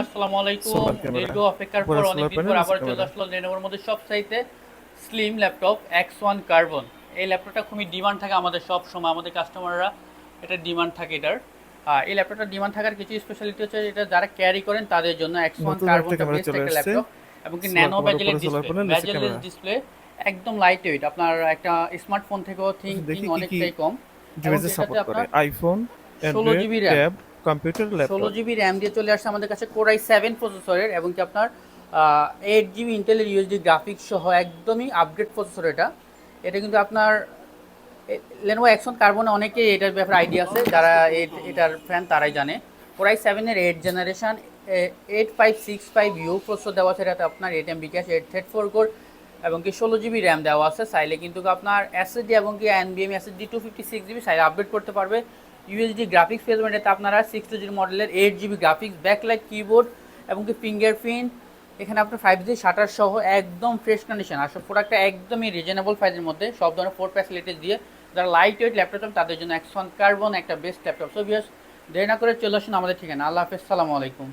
আসসালামু আলাইকুম। Solar camera, দীর্ঘ অপেক্ষার উপরে পর সোলার অনেকদিন পর প্যানেল, নিচে আবার চলে ক্যামেরা। আসলো লেনোভোর মধ্যে সবচাইতে স্লিম ল্যাপটপ X1 কার্বন। এই ল্যাপটপটা খুবই ডিমান্ড থাকে আমাদের সব সময়, আমাদের কাস্টমাররা এটা ডিমান্ড থাকে এটার। এই ল্যাপটপটার ডিমান্ড থাকার কিছু স্পেশালিটি হচ্ছে এটা যারা ক্যারি করেন তাদের জন্য X1 নতুন একটা কার্বনটা ক্যামেরা বেস্ট চলে একটা আসছে। ল্যাপটপ এবং কি সোলার ন্যানো ক্যামেরা, উপরে ব্যাজেলের সোলার ডিসপ্লে, প্যানেল, নিচে ব্যাজেলের ক্যামেরা। ডিসপ্লে একদম লাইট ওয়েট, আপনার একটা স্মার্টফোন থেকেও আচ্ছা, থিঙ্কিং দেখি কি কি অনেকটাই কম। এবং কি ডিভাইসে এটাতে সাপোর্ট করে। আপনার আইফোন, ষোলো Android, GB RAM, tab, computer, 16 laptop. GB RAM দিয়ে চলে আসছে আমাদের কাছে কোর i7 প্রসেসরের, এবং কি আপনার 8 জিবি ইন্টেলের ইউএসডি গ্রাফিক্স সহ একদমই আপগ্রেড প্রসেসর এটা। এটা কিন্তু আপনার লেনোভো X1 কার্বনে অনেকেই এটার ব্যাপারে আইডিয়া আছে, যারা এটার ফ্যান তারাই জানে। কোর i7 এর 8 জেনারেশন 8565U প্রসেসর দেওয়া আছে এটাতে, আপনার 8 MB ক্যাশ, 8 থ্রেড 4 কোর, এবং কি 16 জিবি র্যাম দেওয়া আছে। চাইলে কিন্তু আপনার এসএসডি এবং কি এনবিএমই এসএসডি 256 জিবি চাইলে আপডেট করতে পারবে। ইউএসডি গ্রাফিক্স পেয়ে যাবেন এটাতে আপনারা 620 মডেলের 8 জিবি গ্রাফিক্স, ব্যাকলাইট কিবোর্ড এবং কি ফিঙ্গারপ্রিন্ট, এখানে আপনার 5G শাটার সহ একদম ফ্রেশ কন্ডিশন। আসলে প্রোডাক্টটা একদমই রিজনেবল প্রাইসের মধ্যে, সব ধরনের 4 ফ্যাসিলিটিস দিয়ে। যারা লাইট ওয়েট ল্যাপটপ চান তাদের জন্য X1 কার্বন একটা বেস্ট ল্যাপটপ। সো ভিউয়ার্স, দেরি না করে চলে আসুন আমাদের ঠিকানা। আল্লাহ হাফেজ, সালামু আলাইকুম।